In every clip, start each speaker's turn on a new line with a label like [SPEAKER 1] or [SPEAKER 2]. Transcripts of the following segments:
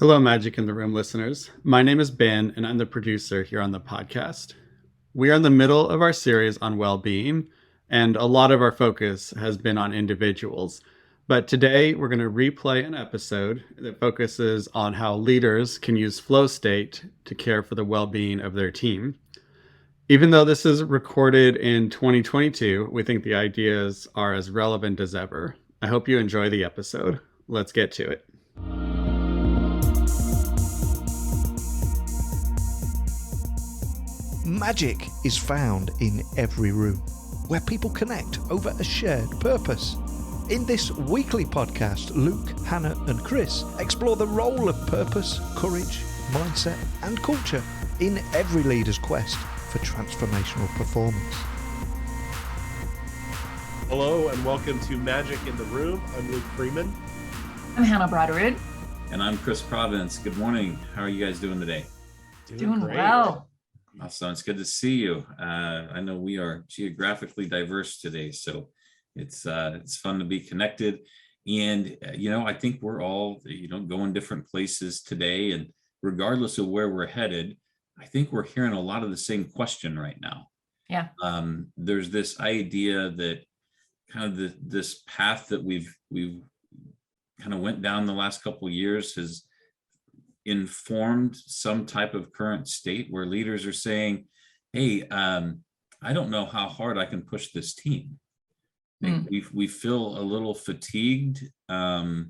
[SPEAKER 1] Hello, Magic in the Room listeners. My name is Ben, and I'm the producer here on the podcast. We are in the middle of our series on well-being, and a lot of our focus has been on individuals. But today, we're going to replay an episode that focuses on how leaders can use flow state to care for the well-being of their team. Even though this is recorded in 2022, we think the ideas are as relevant as ever. I hope you enjoy the episode. Let's get to it.
[SPEAKER 2] Magic is found in every room, where people connect over a shared purpose. In this weekly podcast, Luke, Hannah and Chris explore the role of purpose, courage, mindset and culture in every leader's quest for transformational performance.
[SPEAKER 3] Hello and welcome to Magic in the Room. I'm Luke Freeman.
[SPEAKER 4] I'm Hannah Broderud.
[SPEAKER 5] And I'm Chris Providence. Good morning. How are you guys doing today?
[SPEAKER 4] Doing
[SPEAKER 3] great.
[SPEAKER 4] well.
[SPEAKER 5] Awesome. It's good to see you. I know we are geographically diverse today, so it's fun to be connected. And I think we're all going different places today, and regardless of where we're headed, I think we're hearing a lot of the same question right now.
[SPEAKER 4] Yeah.
[SPEAKER 5] There's this idea that kind of this path that we've kind of went down the last couple of years has informed some type of current state where leaders are saying, hey, I don't know how hard I can push this team. We feel a little fatigued. Like,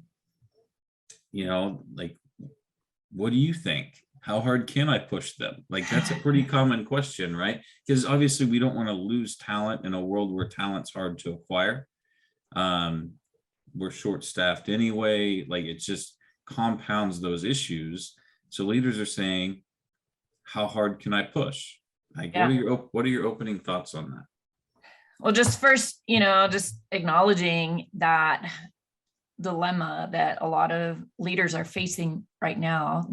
[SPEAKER 5] what do you think? How hard can I push them? Like, that's a pretty common question, right? Because obviously we don't want to lose talent in a world where talent's hard to acquire. We're short-staffed anyway. Like, it just compounds those issues. So leaders are saying, how hard can I push? Like,
[SPEAKER 4] Yeah.
[SPEAKER 5] what are your opening thoughts on that?
[SPEAKER 4] Well, just first, just acknowledging that dilemma that a lot of leaders are facing right now.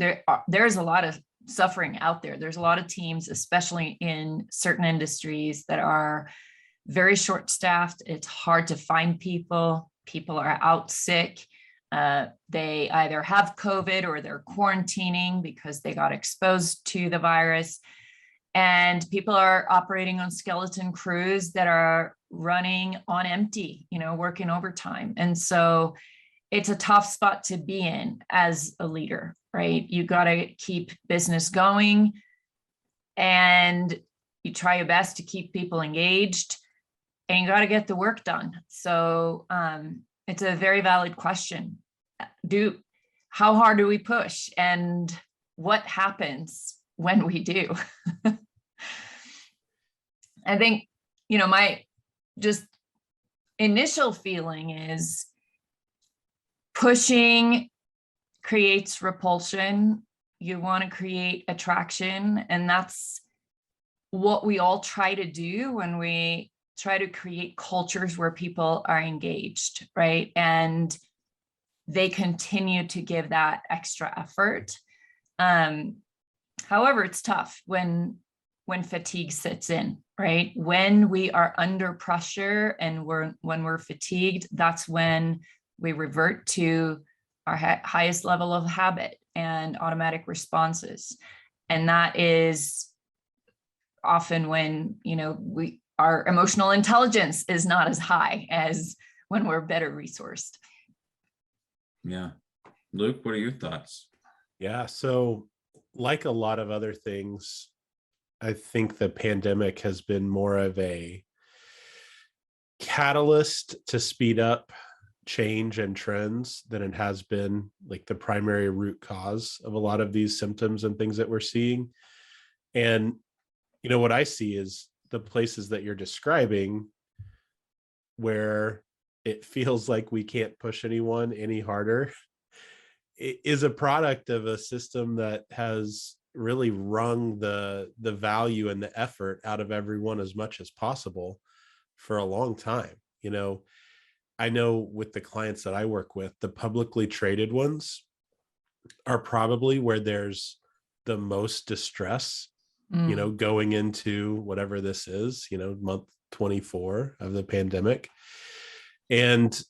[SPEAKER 4] There's a lot of suffering out there. There's a lot of teams, especially in certain industries, that are very short-staffed. It's hard to find people. People are out sick. They either have COVID or they're quarantining because they got exposed to the virus. And people are operating on skeleton crews that are running on empty, working overtime. And so it's a tough spot to be in as a leader, right? You got to keep business going and you try your best to keep people engaged and you got to get the work done. So it's a very valid question. How hard do we push and what happens when we do? I think, my just initial feeling is pushing creates repulsion. You want to create attraction. And that's what we all try to do when we try to create cultures where people are engaged, right? And they continue to give that extra effort. However, it's tough when fatigue sits in, right? When we are under pressure and when we're fatigued, that's when we revert to our highest level of habit and automatic responses. And that is often when, our emotional intelligence is not as high as when we're better resourced.
[SPEAKER 5] Yeah. Luke, what are your thoughts?
[SPEAKER 3] Yeah, so like a lot of other things, I think the pandemic has been more of a catalyst to speed up change and trends than it has been like the primary root cause of a lot of these symptoms and things that we're seeing. And, what I see is the places that you're describing where it feels like we can't push anyone any harder is a product of a system that has really wrung the value and the effort out of everyone as much as possible for a long time. I know with the clients that I work with, the publicly traded ones are probably where there's the most distress, going into whatever this is, month 24 of the pandemic. And,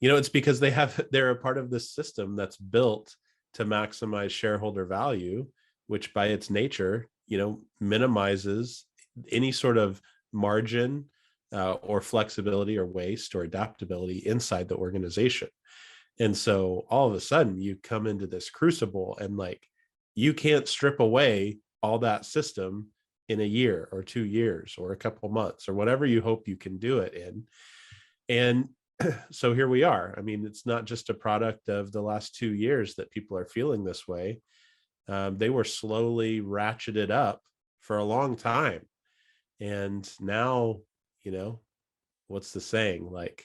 [SPEAKER 3] it's because they're a part of this system that's built to maximize shareholder value, which by its nature, minimizes any sort of margin or flexibility or waste or adaptability inside the organization. And so all of a sudden you come into this crucible and like, you can't strip away all that system in a year or 2 years or a couple months or whatever you hope you can do it in. And so here we are. I mean, it's not just a product of the last 2 years that people are feeling this way. They were slowly ratcheted up for a long time. And now, what's the saying? Like,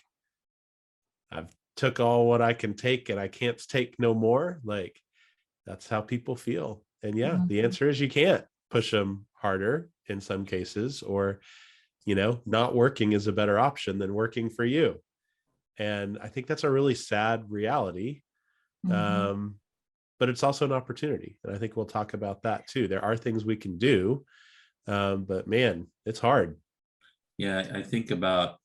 [SPEAKER 3] I've took all what I can take and I can't take no more. Like, that's how people feel. And yeah, the answer is you can't push them harder in some cases, or, not working is a better option than working for you. And I think that's a really sad reality. But it's also an opportunity. And I think we'll talk about that too. There are things we can do, but man, it's hard.
[SPEAKER 5] Yeah, I think about,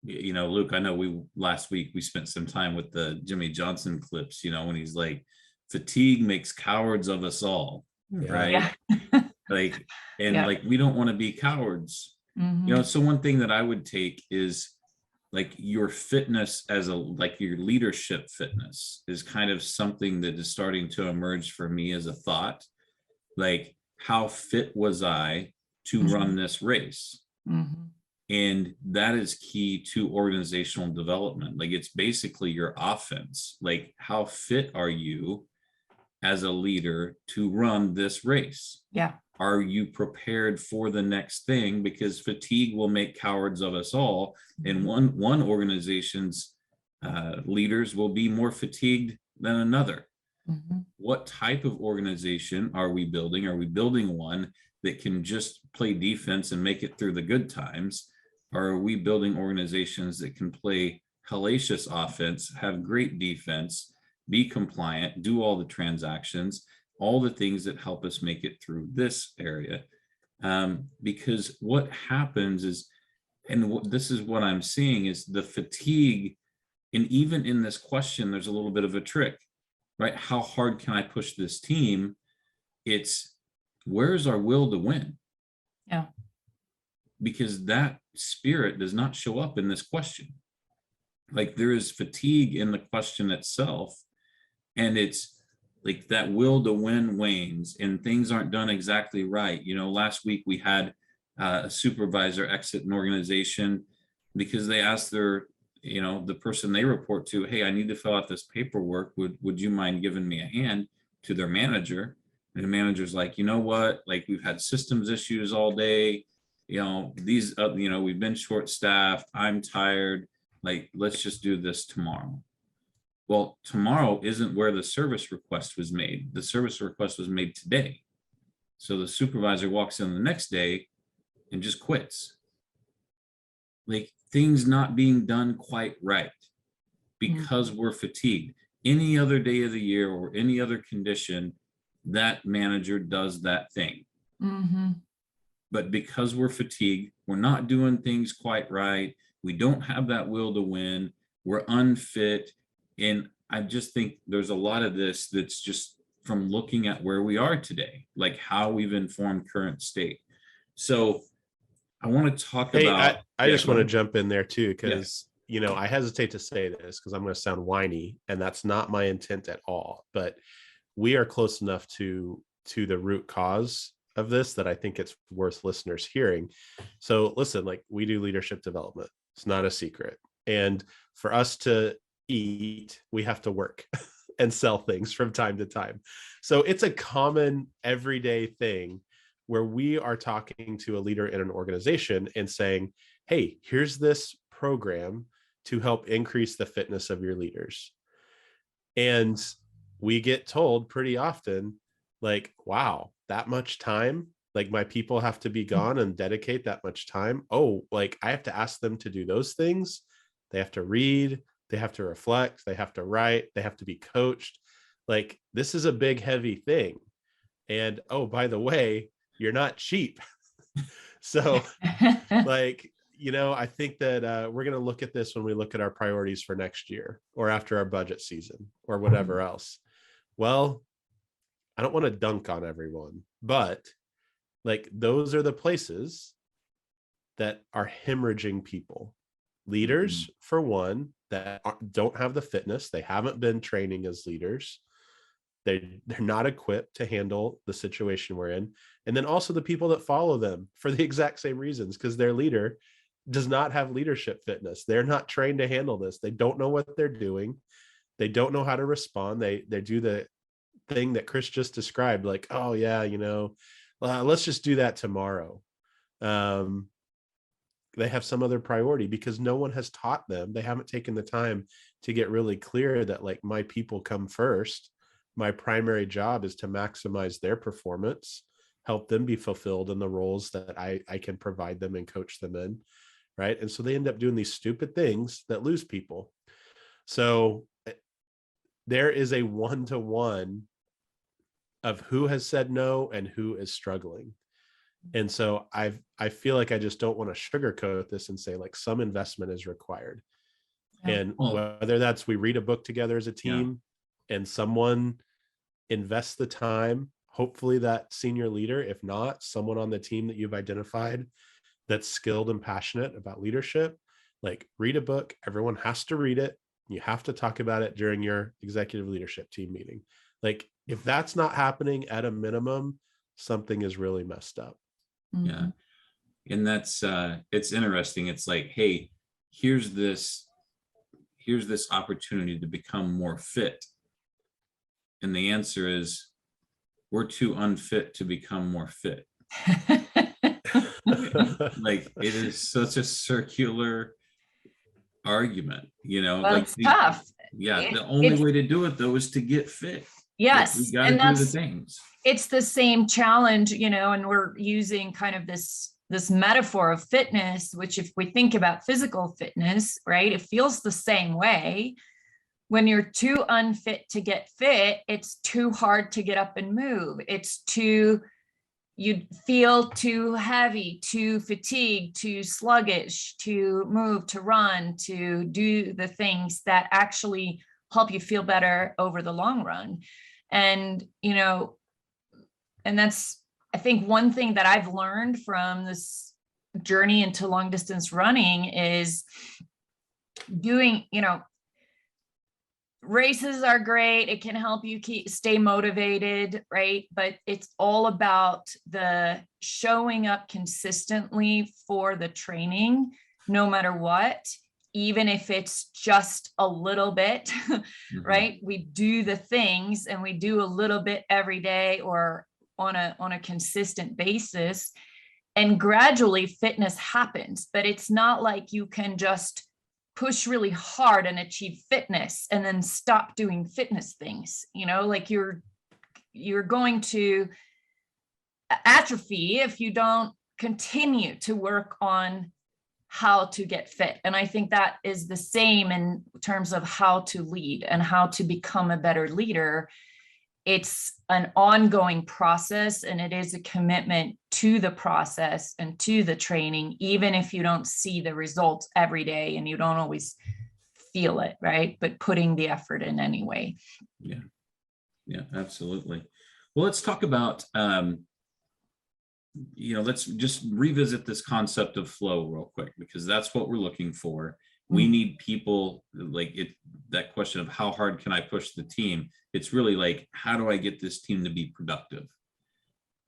[SPEAKER 5] Luke, I know last week we spent some time with the Jimmy Johnson clips, when he's like, fatigue makes cowards of us all, right?
[SPEAKER 4] Yeah.
[SPEAKER 5] Like, and like, we don't want to be cowards. So one thing that I would take is like your fitness like your leadership fitness is kind of something that is starting to emerge for me as a thought. Like, how fit was I to run this race? And that is key to organizational development. Like, it's basically your offense. Like, how fit are you as a leader to run this race?
[SPEAKER 4] Yeah.
[SPEAKER 5] Are you prepared for the next thing? Because fatigue will make cowards of us all. And one organization's leaders will be more fatigued than another. What type of organization are we building? Are we building one that can just play defense and make it through the good times? Or are we building organizations that can play hellacious offense, have great defense, be compliant, do all the transactions, all the things that help us make it through this area? Because what happens is, and this is what I'm seeing, is the fatigue. And even in this question, there's a little bit of a trick, right? How hard can I push this team? It's, where's our will to win?
[SPEAKER 4] Yeah.
[SPEAKER 5] Because that spirit does not show up in this question. Like, there is fatigue in the question itself. And it's like that will to win wanes and things aren't done exactly right. Last week we had a supervisor exit an organization because they asked their, the person they report to, hey, I need to fill out this paperwork. Would you mind giving me a hand? To their manager. And the manager's like, you know what? Like, we've had systems issues all day. We've been short staffed. I'm tired. Like, let's just do this tomorrow. Well, tomorrow isn't where the service request was made. The service request was made today. So the supervisor walks in the next day and just quits. Like, things not being done quite right because we're fatigued. Any other day of the year or any other condition, that manager does that thing. But because we're fatigued, we're not doing things quite right. We don't have that will to win. We're unfit. And I just think there's a lot of this that's just from looking at where we are today, like how we've informed current state. So I want to talk about.
[SPEAKER 3] I just want to jump in there too, because, I hesitate to say this because I'm going to sound whiny, and that's not my intent at all. But we are close enough to the root cause of this that I think it's worth listeners hearing. So listen, like, we do leadership development. It's not a secret. And for us to eat, we have to work and sell things from time to time. So it's a common everyday thing where we are talking to a leader in an organization and saying, hey, here's this program to help increase the fitness of your leaders. And we get told pretty often, like, wow, that much time? Like, my people have to be gone and dedicate that much time? Oh, like, I have to ask them to do those things? They have to read, they have to reflect, they have to write, they have to be coached. Like, this is a big, heavy thing. And, oh, by the way, you're not cheap. So like, I think that we're going to look at this when we look at our priorities for next year or after our budget season or whatever else. Well, I don't want to dunk on everyone, but like those are the places that are hemorrhaging people. Leaders, for one, that don't have the fitness, they haven't been training as leaders. They're not equipped to handle the situation we're in. And then also the people that follow them for the exact same reasons, because their leader does not have leadership fitness. They're not trained to handle this. They don't know what they're doing. They don't know how to respond. They do the thing that Chris just described, like, oh yeah, let's just do that tomorrow. They have some other priority because no one has taught them. They haven't taken the time to get really clear that, like, my people come first. My primary job is to maximize their performance, help them be fulfilled in the roles that I can provide them and coach them in. Right. And so they end up doing these stupid things that lose people. So there is a 1-to-1 of who has said no and who is struggling. And so I feel like I just don't want to sugarcoat this and say, like, some investment is required.
[SPEAKER 4] Yeah.
[SPEAKER 3] And whether that's we read a book together as a team and someone invests the time, hopefully that senior leader, if not, someone on the team that you've identified that's skilled and passionate about leadership, like, read a book. Everyone has to read it. You have to talk about it during your executive leadership team meeting. Like, if that's not happening at a minimum, something is really messed up.
[SPEAKER 5] Yeah. And that's it's interesting. It's like, hey, here's this opportunity to become more fit. And the answer is, we're too unfit to become more fit. Like, it is such a circular argument,
[SPEAKER 4] Well,
[SPEAKER 5] like
[SPEAKER 4] it's tough.
[SPEAKER 5] the only way to do it though is to get fit.
[SPEAKER 4] Yes.
[SPEAKER 5] Like, we got to do the things.
[SPEAKER 4] It's the same challenge, and we're using kind of this metaphor of fitness, which, if we think about physical fitness, right, it feels the same way. When you're too unfit to get fit, it's too hard to get up and move. You feel too heavy, too fatigued, too sluggish to move, to run, to do the things that actually help you feel better over the long run. And, and that's, I think, one thing that I've learned from this journey into long distance running is doing, races are great. It can help you stay motivated, right? But it's all about the showing up consistently for the training, no matter what, even if it's just a little bit, right? We do the things and we do a little bit every day or on a consistent basis, and gradually fitness happens. But it's not like you can just push really hard and achieve fitness and then stop doing fitness things, like you're going to atrophy if you don't continue to work on how to get fit. And I think that is the same in terms of how to lead and how to become a better leader. It's an ongoing process, and it is a commitment to the process and to the training, even if you don't see the results every day and you don't always feel it, right? But putting the effort in anyway.
[SPEAKER 5] Yeah, absolutely. Well, let's talk about, let's just revisit this concept of flow real quick, because that's what we're looking for. We need people, like, that question of how hard can I push the team? It's really like, how do I get this team to be productive?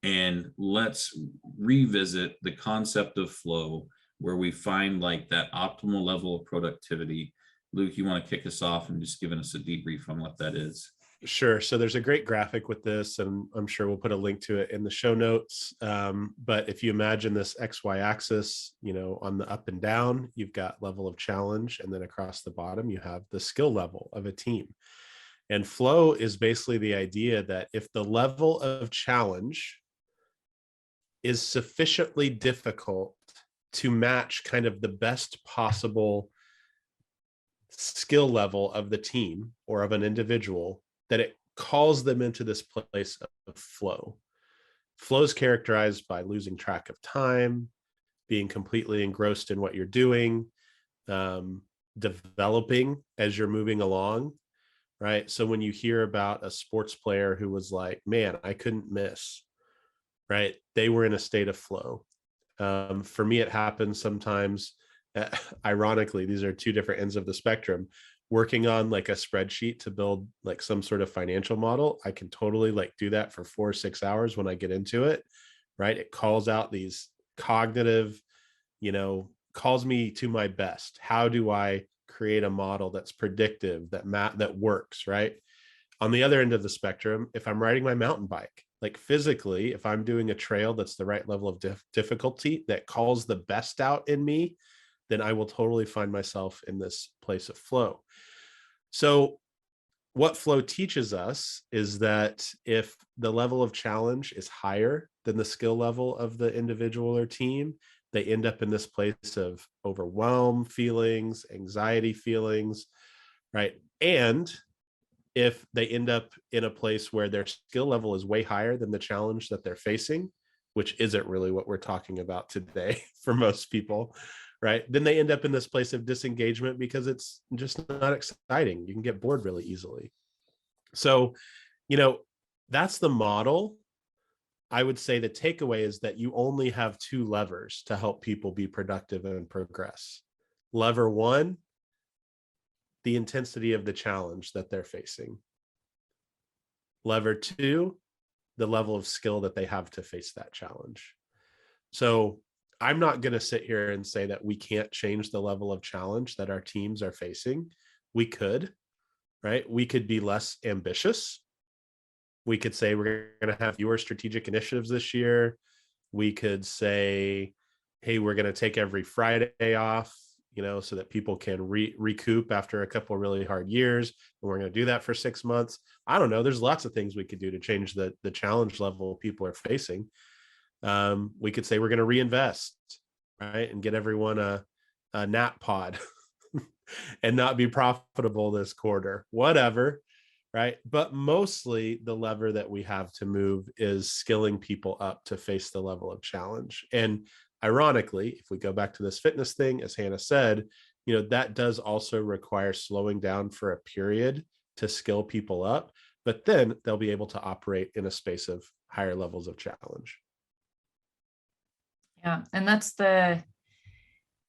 [SPEAKER 5] And let's revisit the concept of flow, where we find, like, that optimal level of productivity. Luke, you want to kick us off and just giving us a debrief on what that is?
[SPEAKER 3] Sure. So there's a great graphic with this, and I'm sure we'll put a link to it in the show notes. But if you imagine this XY axis, on the up and down, you've got level of challenge, and then across the bottom, you have the skill level of a team. And flow is basically the idea that if the level of challenge is sufficiently difficult to match kind of the best possible skill level of the team or of an individual, that it calls them into this place of flow. Flow is characterized by losing track of time, being completely engrossed in what you're doing, developing as you're moving along, right? So when you hear about a sports player who was like, man, I couldn't miss, right? They were in a state of flow. For me, it happens sometimes. Ironically, these are two different ends of the spectrum. Working on like a spreadsheet to build like some sort of financial model, I can totally like do that for 4 or 6 hours when I get into it, right? It calls out these cognitive, calls me to my best. How do I create a model that's predictive, that works, right? On the other end of the spectrum, if I'm riding my mountain bike, like physically, if I'm doing a trail that's the right level of difficulty that calls the best out in me, then I will totally find myself in this place of flow. So what flow teaches us is that if the level of challenge is higher than the skill level of the individual or team, they end up in this place of overwhelm feelings, anxiety feelings, right? And if they end up in a place where their skill level is way higher than the challenge that they're facing, which isn't really what we're talking about today for most people, right? Then they end up in this place of disengagement because it's just not exciting. You can get bored really easily. So, that's the model. I would say the takeaway is that you only have 2 levers to help people be productive and progress. Lever 1, the intensity of the challenge that they're facing. Lever 2, the level of skill that they have to face that challenge. So I'm not going to sit here and say that we can't change the level of challenge that our teams are facing. We could, right? We could be less ambitious. We could say we're going to have fewer strategic initiatives this year. We could say, hey, we're going to take every Friday off, so that people can recoup after a couple of really hard years. And we're going to do that for 6 months. I don't know. There's lots of things we could do to change the challenge level people are facing. We could say we're going to reinvest, right? And get everyone a nap pod and not be profitable this quarter, whatever, right? But mostly the lever that we have to move is skilling people up to face the level of challenge. And ironically, if we go back to this fitness thing, as Hannah said, that does also require slowing down for a period to skill people up, but then they'll be able to operate in a space of higher levels of challenge.
[SPEAKER 4] Yeah. And that's the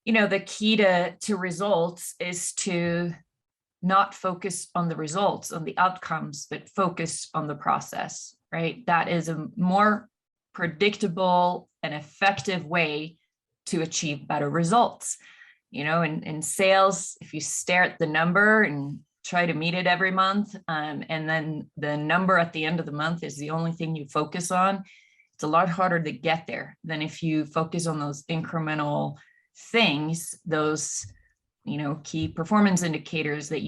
[SPEAKER 4] key to results is to not focus on the results, on the outcomes, but focus on the process, right? That is a more predictable and effective way to achieve better results. In sales, if you stare at the number and try to meet it every month, and then the number at the end of the month is the only thing you focus on, it's a lot harder to get there than if you focus on those incremental things, those key performance indicators that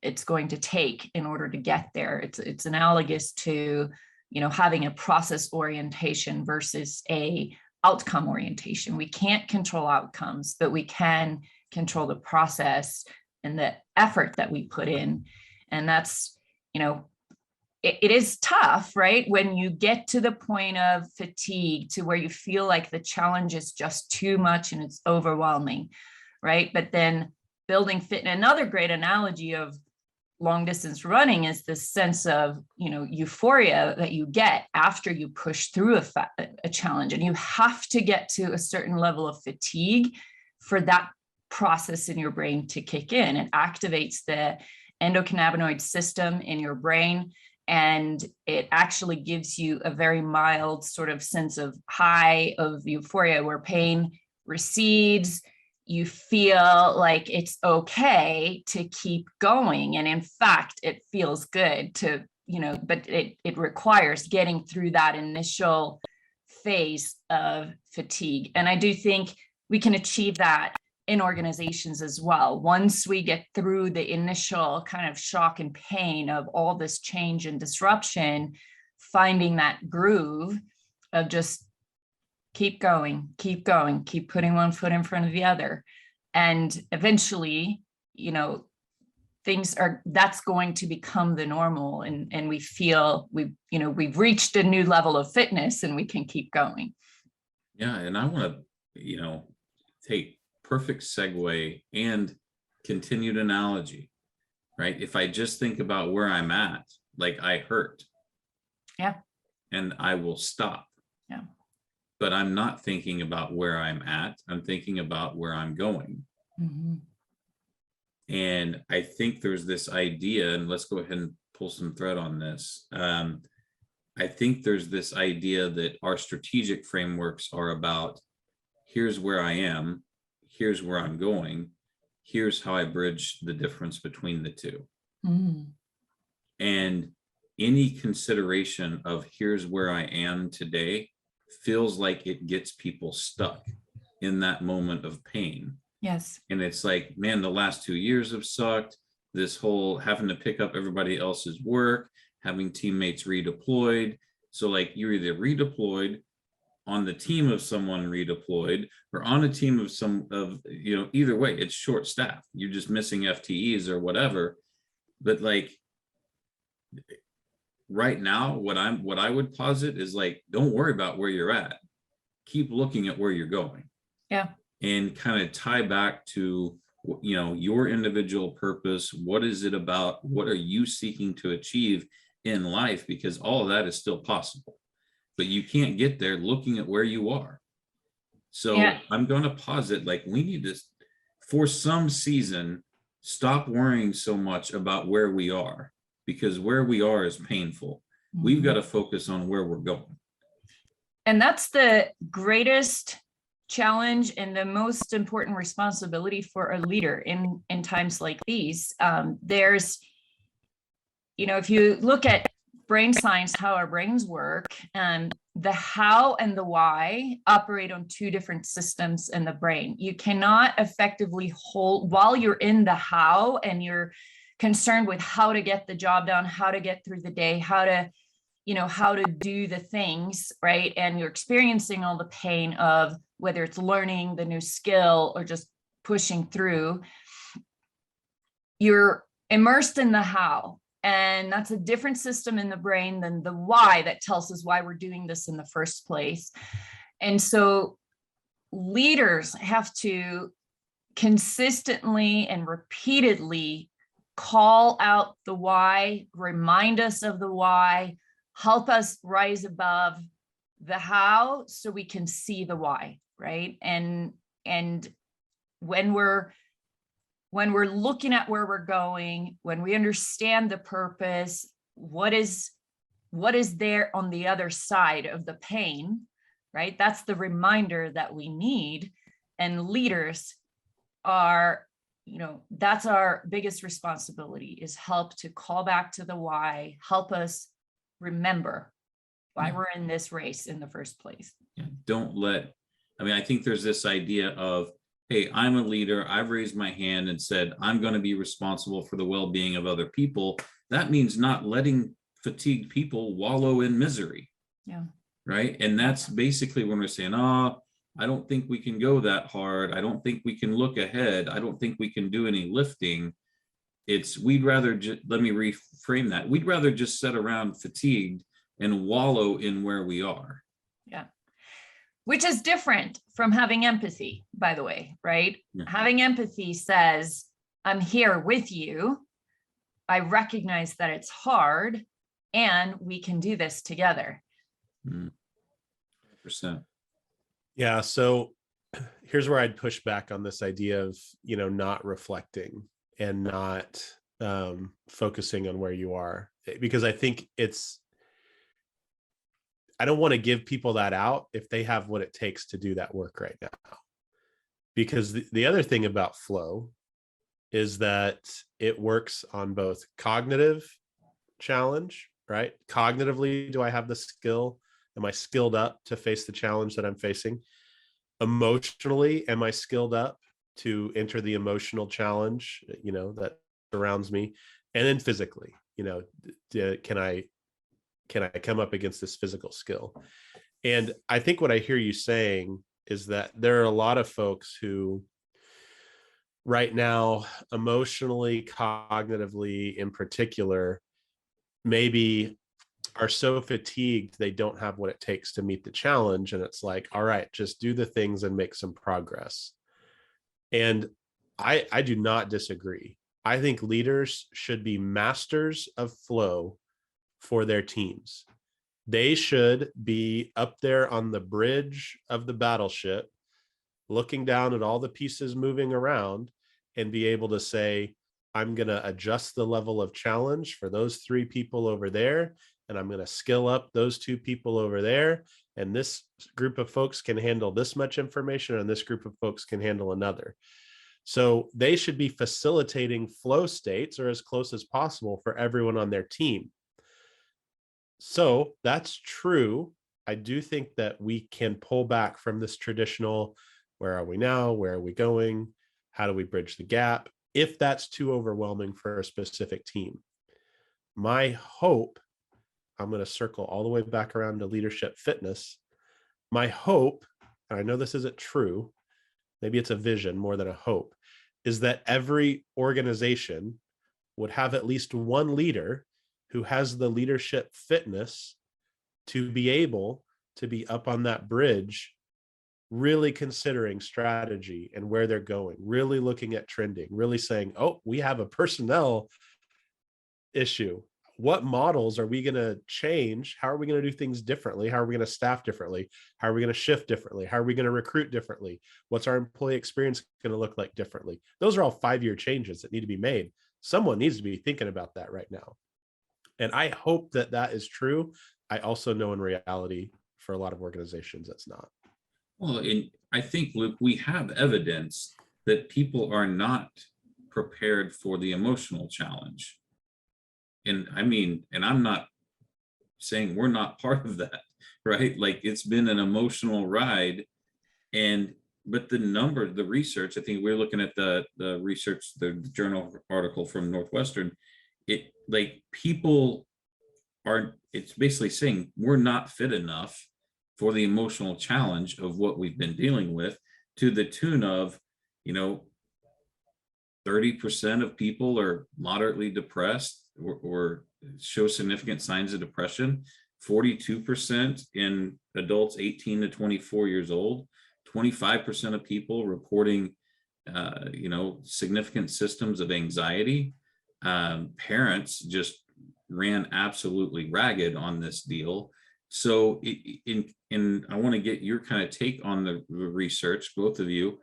[SPEAKER 4] it's going to take in order to get there. It's analogous to having a process orientation versus a outcome orientation. We can't control outcomes, but we can control the process and the effort that we put in. And that's, it is tough, right? When you get to the point of fatigue, to where you feel like the challenge is just too much and it's overwhelming, right? But then building fit, another great analogy of long distance running is this sense of, euphoria that you get after you push through a challenge. And you have to get to a certain level of fatigue for that process in your brain to kick in. It activates the endocannabinoid system in your brain, and it actually gives you a very mild sort of sense of high of euphoria where pain recedes. You feel like it's okay to keep going. And in fact, it feels good to, but it requires getting through that initial phase of fatigue. And I do think we can achieve that in organizations as well. Once we get through the initial kind of shock and pain of all this change and disruption, finding that groove of just keep going, keep putting one foot in front of the other. And eventually, that's going to become the normal. And we feel we've reached a new level of fitness and we can keep going.
[SPEAKER 5] Yeah. And I want to, take perfect segue and continued analogy, right? If I just think about where I'm at, like I hurt.
[SPEAKER 4] Yeah.
[SPEAKER 5] And I will stop.
[SPEAKER 4] Yeah.
[SPEAKER 5] But I'm not thinking about where I'm at. I'm thinking about where I'm going.
[SPEAKER 4] Mm-hmm.
[SPEAKER 5] And I think there's this idea, and let's go ahead and pull some thread on this. I think there's this idea that our strategic frameworks are about, here's where I am, here's where I'm going, here's how I bridge the difference between the two.
[SPEAKER 4] Mm-hmm.
[SPEAKER 5] And any consideration of here's where I am today feels like it gets people stuck in that moment of pain.
[SPEAKER 4] Yes.
[SPEAKER 5] And it's like, man, the last 2 years have sucked. This whole having to pick up everybody else's work, having teammates redeployed. So like you're either redeployed, on the team of someone redeployed, or on a team of either way, it's short staff. You're just missing FTEs or whatever. But like right now, what I would posit is like, don't worry about where you're at. Keep looking at where you're going.
[SPEAKER 4] Yeah.
[SPEAKER 5] And kind of tie back to, your individual purpose. What is it about? What are you seeking to achieve in life? Because all of that is still possible, but you can't get there looking at where you are. So yeah. I'm going to posit like we need to, for some season, stop worrying so much about where we are, because where we are is painful. Mm-hmm. We've got to focus on where we're going.
[SPEAKER 4] And that's the greatest challenge and the most important responsibility for a leader in times like these. There's, if you look at brain science, how our brains work, the how and the why operate on two different systems in the brain. You cannot effectively hold while you're in the how and you're concerned with how to get the job done, how to get through the day, how to do the things, right? And you're experiencing all the pain of whether it's learning the new skill or just pushing through. You're immersed in the how. And that's a different system in the brain than the why that tells us why we're doing this in the first place. And so leaders have to consistently and repeatedly call out the why, remind us of the why, help us rise above the how so we can see the why, right? And when we're looking at where we're going, when we understand the purpose, what is there on the other side of the pain, right? That's the reminder that we need. And leaders are, that's our biggest responsibility, is help to call back to the why, help us remember why we're in this race in the first place.
[SPEAKER 5] Yeah, I think there's this idea of, hey, I'm a leader. I've raised my hand and said, I'm going to be responsible for the well-being of other people. That means not letting fatigued people wallow in misery.
[SPEAKER 4] Yeah.
[SPEAKER 5] Right. And that's basically when we're saying, I don't think we can go that hard. I don't think we can look ahead. I don't think we can do any lifting. We'd rather let me reframe that. We'd rather just sit around fatigued and wallow in where we are.
[SPEAKER 4] Yeah. Which is different from having empathy, by the way, right? Yeah. Having empathy says, I'm here with you. I recognize that it's hard and we can do this together.
[SPEAKER 5] 100%.
[SPEAKER 3] Yeah. So here's where I'd push back on this idea of, not reflecting and not focusing on where you are, because I think I don't want to give people that out if they have what it takes to do that work right now. Because the other thing about flow is that it works on both cognitive challenge, right? Cognitively, do I have the skill? Am I skilled up to face the challenge that I'm facing? Emotionally, am I skilled up to enter the emotional challenge, that surrounds me? And then physically, can I come up against this physical skill? And I think what I hear you saying is that there are a lot of folks who right now, emotionally, cognitively in particular, maybe are so fatigued they don't have what it takes to meet the challenge. And it's like, all right, just do the things and make some progress. And I do not disagree. I think leaders should be masters of flow for their teams. They should be up there on the bridge of the battleship, looking down at all the pieces moving around and be able to say, I'm going to adjust the level of challenge for those 3 people over there. And I'm going to skill up those 2 people over there. And this group of folks can handle this much information, and this group of folks can handle another. So they should be facilitating flow states, or as close as possible, for everyone on their team. So that's true. I do think that we can pull back from this traditional, where are we now? Where are we going? How do we bridge the gap? If that's too overwhelming for a specific team. My hope, I'm going to circle all the way back around to leadership fitness. My hope, and I know this isn't true, maybe it's a vision more than a hope, is that every organization would have at least one leader who has the leadership fitness to be able to be up on that bridge, really considering strategy and where they're going, really looking at trending, really saying, oh, we have a personnel issue. What models are we going to change? How are we going to do things differently? How are we going to staff differently? How are we going to shift differently? How are we going to recruit differently? What's our employee experience going to look like differently? Those are all 5-year changes that need to be made. Someone needs to be thinking about that right now. And I hope that that is true. I also know in reality, for a lot of organizations, that's not.
[SPEAKER 5] Well, and I think, Luke, we have evidence that people are not prepared for the emotional challenge. And I mean, and I'm not saying we're not part of that, right? Like, it's been an emotional ride. But the research, I think we're looking at the research, the journal article from Northwestern, it's basically saying we're not fit enough for the emotional challenge of what we've been dealing with, to the tune of, 30% of people are moderately depressed or show significant signs of depression, 42% in adults 18 to 24 years old, 25% of people reporting, significant symptoms of anxiety. Parents just ran absolutely ragged on this deal. So I want to get your kind of take on the research, both of you,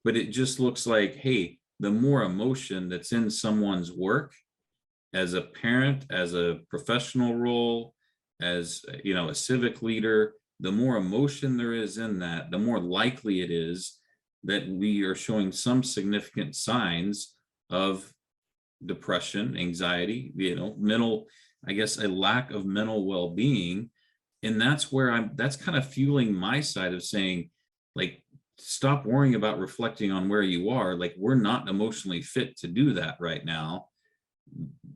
[SPEAKER 5] but it just looks like, hey, the more emotion that's in someone's work as a parent, as a professional role, as a civic leader, the more emotion there is in that, the more likely it is that we are showing some significant signs of depression, anxiety, mental, I guess, a lack of mental well-being. And that's where that's kind of fueling my side of saying, like, stop worrying about reflecting on where you are. Like, we're not emotionally fit to do that right now.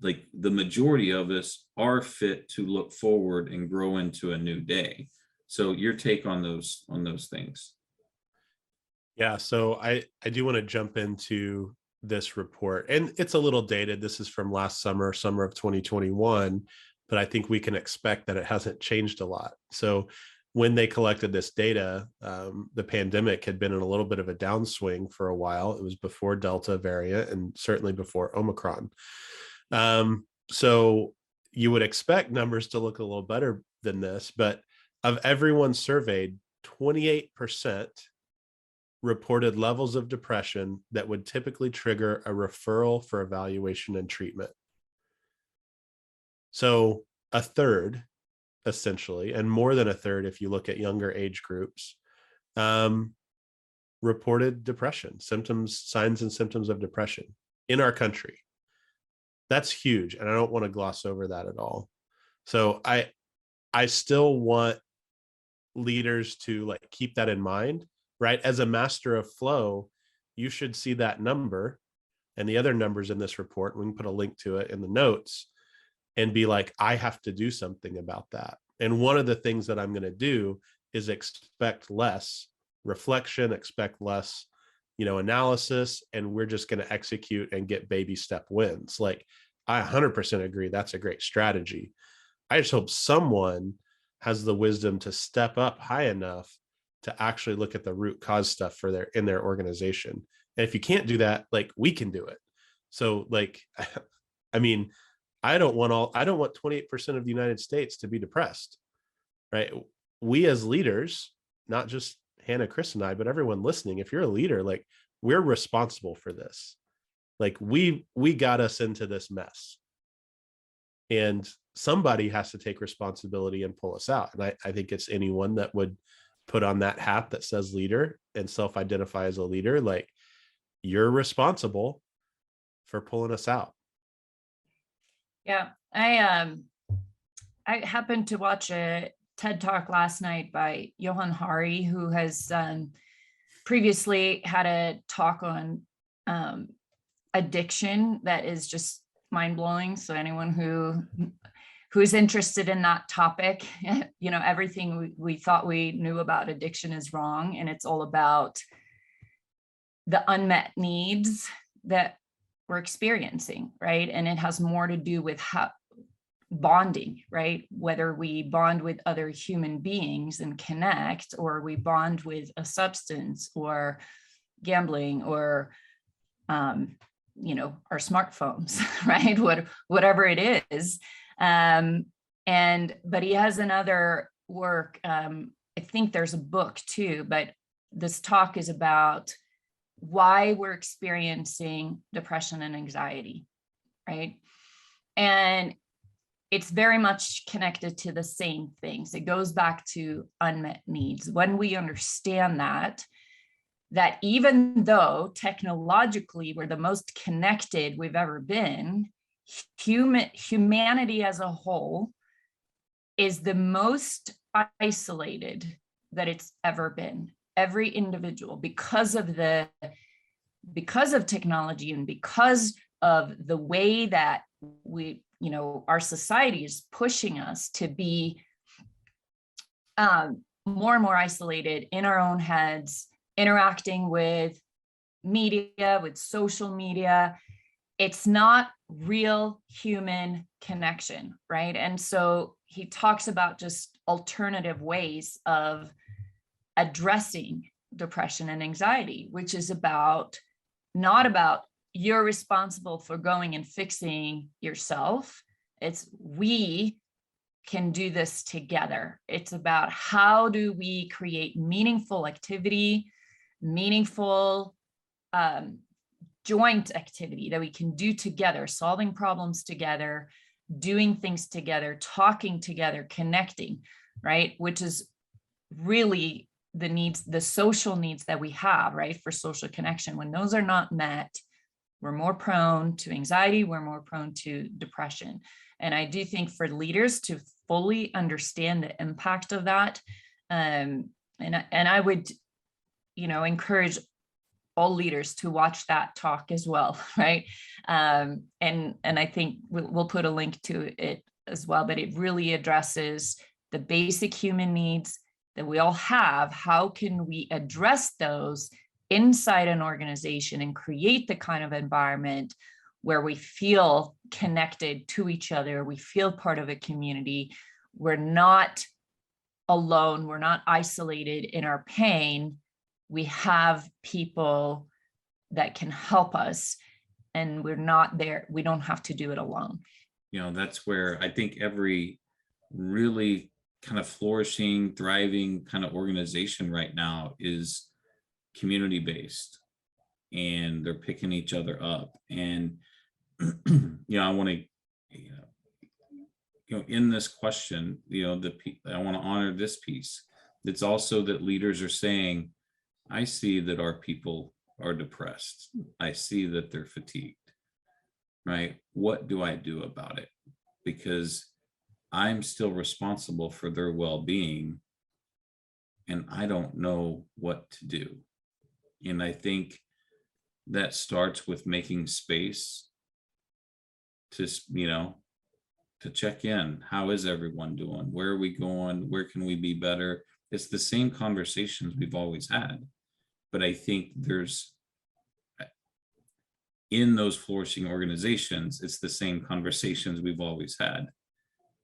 [SPEAKER 5] Like, the majority of us are fit to look forward and grow into a new day. So your take on those things.
[SPEAKER 3] Yeah, so I do want to jump into this report, and it's a little dated. This is from last summer of 2021, but I think we can expect that it hasn't changed a lot. So when they collected this data, the pandemic had been in a little bit of a downswing for a while. It was before Delta variant and certainly before Omicron. So you would expect numbers to look a little better than this, but of everyone surveyed, 28% reported levels of depression that would typically trigger a referral for evaluation and treatment. So a third, essentially, and more than a third if you look at younger age groups, reported depression, signs and symptoms of depression in our country. That's huge, and I don't want to gloss over that at all. So I still want leaders to keep that in mind, right? As a master of flow, you should see that number and the other numbers in this report. We can put a link to it in the notes and be like, I have to do something about that. And one of the things that I'm going to do is expect less reflection, expect less, analysis, and we're just going to execute and get baby step wins. Like, I 100% agree. That's a great strategy. I just hope someone has the wisdom to step up high enough to actually look at the root cause stuff in their organization. And if you can't do that, we can do it. So like, I mean, I don't want 28% of the United States to be depressed, right? We as leaders, not just Hannah, Chris, and I, but everyone listening, if you're a leader, like, we're responsible for this. Like, we got us into this mess, and somebody has to take responsibility and pull us out. And I think it's anyone that would put on that hat that says leader and self-identify as a leader. Like, you're responsible for pulling us out.
[SPEAKER 4] Yeah, I happened to watch a TED Talk last night by Johann Hari, who has previously had a talk on addiction that is just mind-blowing. So anyone who is interested in that topic, you know, everything we thought we knew about addiction is wrong, and it's all about the unmet needs that we're experiencing, right? And it has more to do with how bonding, right? Whether we bond with other human beings and connect, or we bond with a substance or gambling or you know, our smartphones, right? Whatever it is. But he has another work. I think there's a book too, but this talk is about why we're experiencing depression and anxiety, right? And it's very much connected to the same things. It goes back to unmet needs. When we understand that even though technologically we're the most connected we've ever been, humanity as a whole is the most isolated that it's ever been. Every individual, because of technology and because of the way that we, you know, our society is pushing us to be more and more isolated in our own heads, interacting with media, with social media. It's not real human connection, right? And so he talks about just alternative ways of addressing depression and anxiety, which is not about you're responsible for going and fixing yourself. It's we can do this together. It's about how do we create meaningful activity, meaningful joint activity that we can do together, solving problems together, doing things together, talking together, connecting, right? Which is really the needs, the social needs that we have, right? For social connection. When those are not met, we're more prone to anxiety, we're more prone to depression. And I do think for leaders to fully understand the impact of that, and I would, you know, encourage all leaders to watch that talk as well, right? And I think we'll put a link to it as well, but it really addresses the basic human needs that we all have. How can we address those inside an organization and create the kind of environment where we feel connected to each other, we feel part of a community, we're not alone, we're not isolated in our pain, we have people that can help us, and we're not there, we don't have to do it alone.
[SPEAKER 5] You know, that's where I think every really kind of flourishing, thriving kind of organization right now is community-based, and they're picking each other up. And you know, I want to, you know, in this question, you know, I want to honor this piece. It's also that leaders are saying, I see that our people are depressed. I see that they're fatigued, right? What do I do about it? Because I'm still responsible for their well-being, and I don't know what to do. And I think that starts with making space to, you know, to check in. How is everyone doing? Where are we going? Where can we be better? It's the same conversations we've always had. But I think there's, in those flourishing organizations, it's the same conversations we've always had.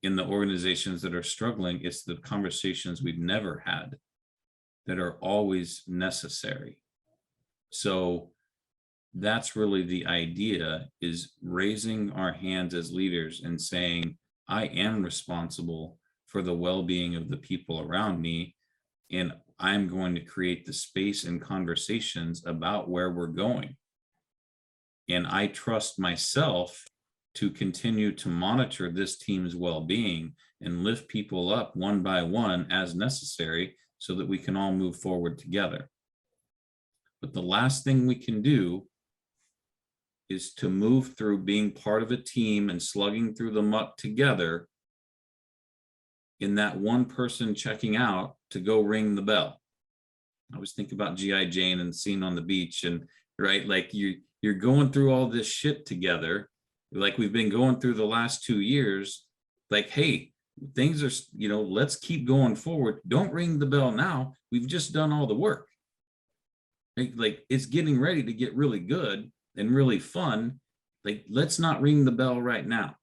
[SPEAKER 5] In the organizations that are struggling, it's the conversations we've never had that are always necessary. So that's really the idea, is raising our hands as leaders and saying, I am responsible for the well-being of the people around me, and I'm going to create the space and conversations about where we're going. And I trust myself to continue to monitor this team's well-being and lift people up one by one as necessary so that we can all move forward together. But the last thing we can do is to move through being part of a team and slugging through the muck together in that one person checking out to go ring the bell. I was thinking about G.I. Jane and the scene on the beach, and right, like you're going through all this shit together, like we've been going through the last 2 years. Like, hey, things are, let's keep going forward. Don't ring the bell now. We've just done all the work. Like it's getting ready to get really good and really fun. Like, let's not ring the bell right now.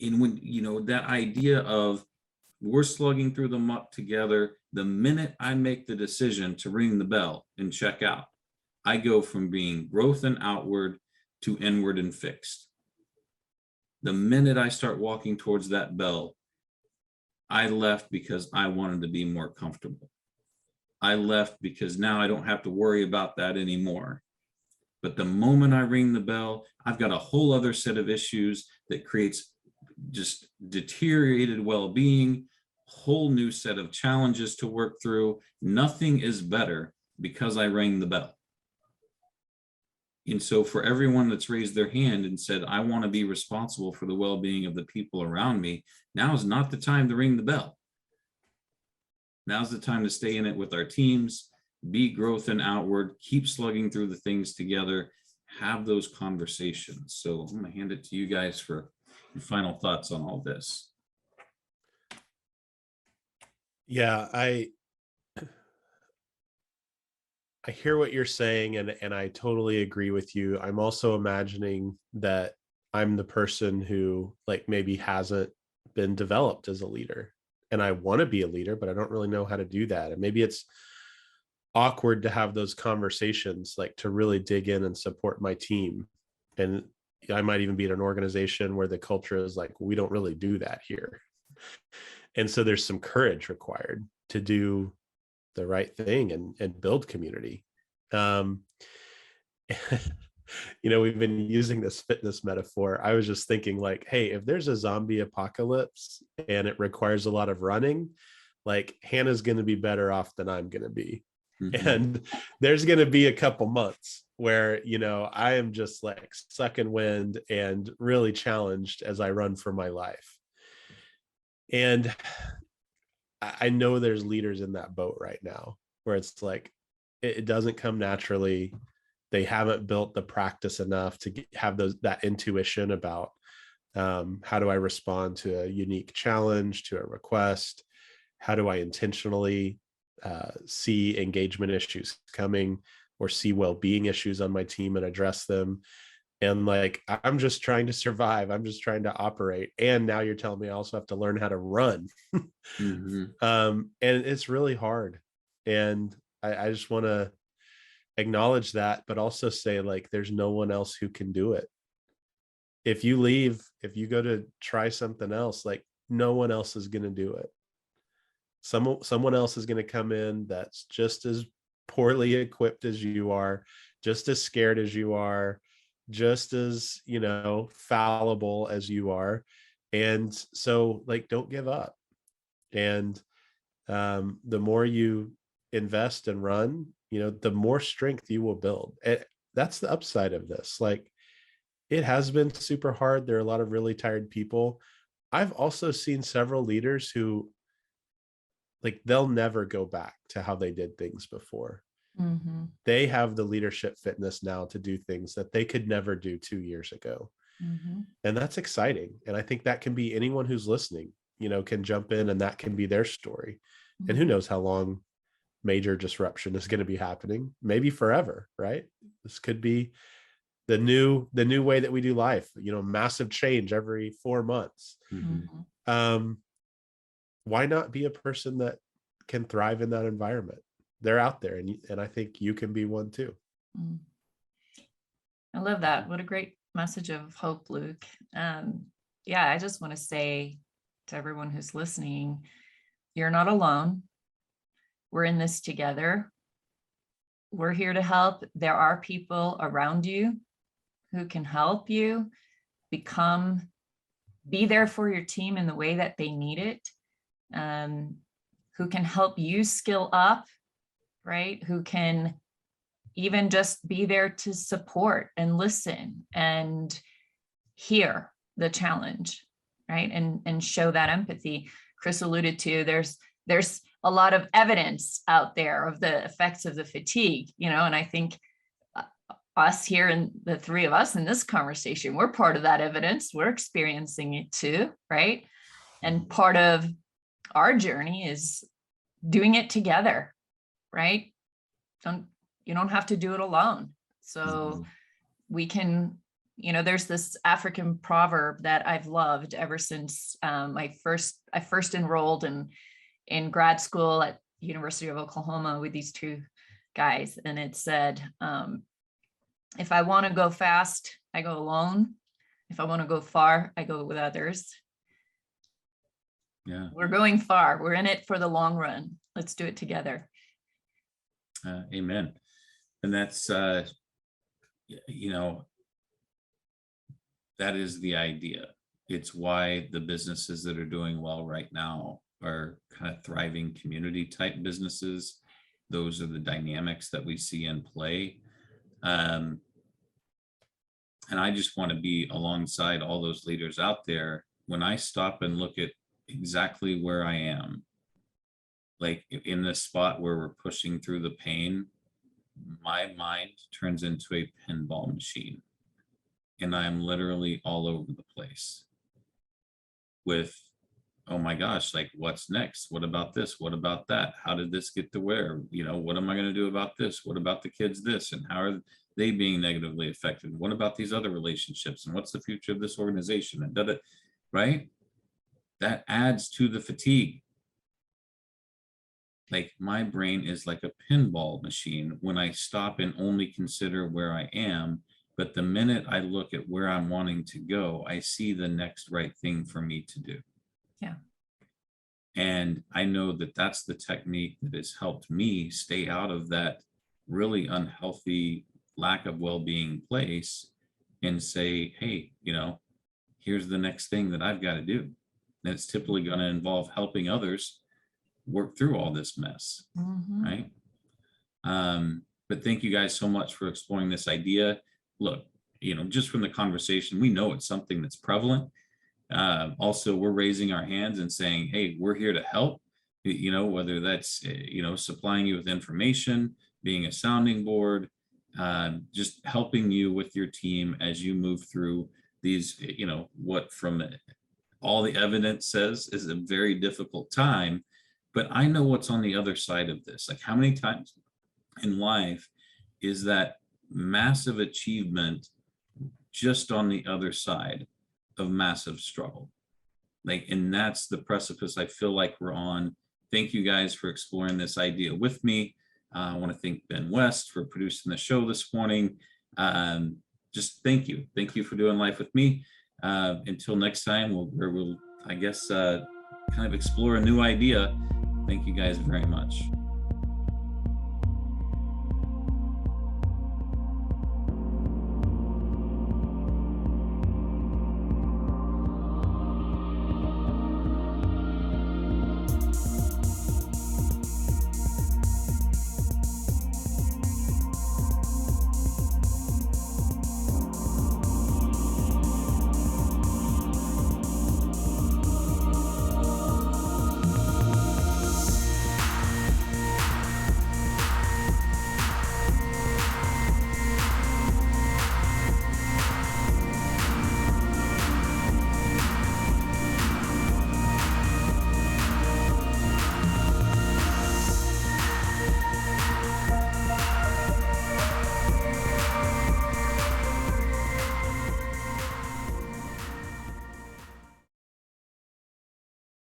[SPEAKER 5] And when, that idea of we're slugging through the muck together, the minute I make the decision to ring the bell and check out, I go from being growth and outward to inward and fixed. The minute I start walking towards that bell, I left because I wanted to be more comfortable. I left because now I don't have to worry about that anymore. But the moment I ring the bell, I've got a whole other set of issues that creates just deteriorated well-being, whole new set of challenges to work through. Nothing is better because I rang the bell. And so for everyone that's raised their hand and said, I want to be responsible for the well-being of the people around me, now is not the time to ring the bell. Now's the time to stay in it with our teams, be growth and outward, keep slugging through the things together, have those conversations. So I'm going to hand it to you guys for your final thoughts on all this.
[SPEAKER 3] Yeah, I hear what you're saying, and I totally agree with you. I'm also imagining that I'm the person who like maybe hasn't been developed as a leader, and I want to be a leader, but I don't really know how to do that. And maybe it's awkward to have those conversations, like to really dig in and support my team. And I might even be in an organization where the culture is like, we don't really do that here. And so there's some courage required to do the right thing and build community. We've been using this fitness metaphor. I was just thinking like, hey, if there's a zombie apocalypse and it requires a lot of running, like Hannah's going to be better off than I'm going to be. Mm-hmm. And there's going to be a couple months where, I am just like sucking wind and really challenged as I run for my life. And I know there's leaders in that boat right now where it's like, it doesn't come naturally. They haven't built the practice enough to have that intuition about how do I respond to a unique challenge, to a request? How do I intentionally see engagement issues coming or see well-being issues on my team and address them? And like, I'm just trying to survive. I'm just trying to operate. And now you're telling me I also have to learn how to run. Mm-hmm. And it's really hard. And I just want to acknowledge that, but also say like, there's no one else who can do it. If you leave, if you go to try something else, like no one else is going to do it. Someone else is going to come in that's just as poorly equipped as you are, just as scared as you are, just as, fallible as you are. And so like, don't give up. And the more you invest and run, the more strength you will build. And that's the upside of this. Like, it has been super hard. There are a lot of really tired people. I've also seen several leaders who like, they'll never go back to how they did things before. Mm-hmm. They have the leadership fitness now to do things that they could never do 2 years ago. Mm-hmm. And that's exciting. And I think that can be anyone who's listening, can jump in and that can be their story. Mm-hmm. And who knows how long major disruption is going to be happening, maybe forever, right? This could be the new way that we do life, massive change every 4 months. Mm-hmm. Why not be a person that can thrive in that environment? They're out there, and I think you can be one too.
[SPEAKER 4] I love that. What a great message of hope, Luke. Yeah, I just want to say to everyone who's listening, you're not alone. We're in this together. We're here to help. There are people around you who can help you be there for your team in the way that they need it, who can help you skill up, right? Who can even just be there to support and listen and hear the challenge, right? And show that empathy. Chris alluded to, there's a lot of evidence out there of the effects of the fatigue, and I think us here, and the three of us in this conversation, we're part of that evidence. We're experiencing it too, right? And part of our journey is doing it together, right? You don't have to do it alone. So we can, there's this African proverb that I've loved ever since I first enrolled in grad school at University of Oklahoma with these two guys. And it said, if I want to go fast, I go alone. If I want to go far, I go with others.
[SPEAKER 5] Yeah.
[SPEAKER 4] We're going far. We're in it for the long run. Let's do it together.
[SPEAKER 5] Amen. And that's, that is the idea. It's why the businesses that are doing well right now are kind of thriving community type businesses. Those are the dynamics that we see in play. And I just want to be alongside all those leaders out there. When I stop and look at exactly where I am, like in this spot where we're pushing through the pain, my mind turns into a pinball machine. And I'm literally all over the place with, oh my gosh, like what's next? What about this? What about that? How did this get to where? What am I going to do about this? What about the kids this? And how are they being negatively affected? What about these other relationships? And what's the future of this organization? And right? That adds to the fatigue. Like my brain is like a pinball machine when I stop and only consider where I am. But the minute I look at where I'm wanting to go, I see the next right thing for me to do.
[SPEAKER 4] Yeah.
[SPEAKER 5] And I know that that's the technique that has helped me stay out of that really unhealthy lack of well-being place and say, hey, here's the next thing that I've got to do. And it's typically going to involve helping others work through all this mess.
[SPEAKER 4] Mm-hmm.
[SPEAKER 5] Right. But thank you guys so much for exploring this idea. Look, just from the conversation, we know it's something that's prevalent. Also, we're raising our hands and saying, hey, we're here to help, whether that's, supplying you with information, being a sounding board, just helping you with your team as you move through these, what from all the evidence says is a very difficult time. But I know what's on the other side of this. Like how many times in life is that massive achievement just on the other side of massive struggle? And that's the precipice I feel like we're on. Thank you guys for exploring this idea with me. I want to thank Ben West for producing the show this morning. Just thank you. Thank you for doing life with me. Until next time, we'll I guess, kind of explore a new idea. Thank you guys very much.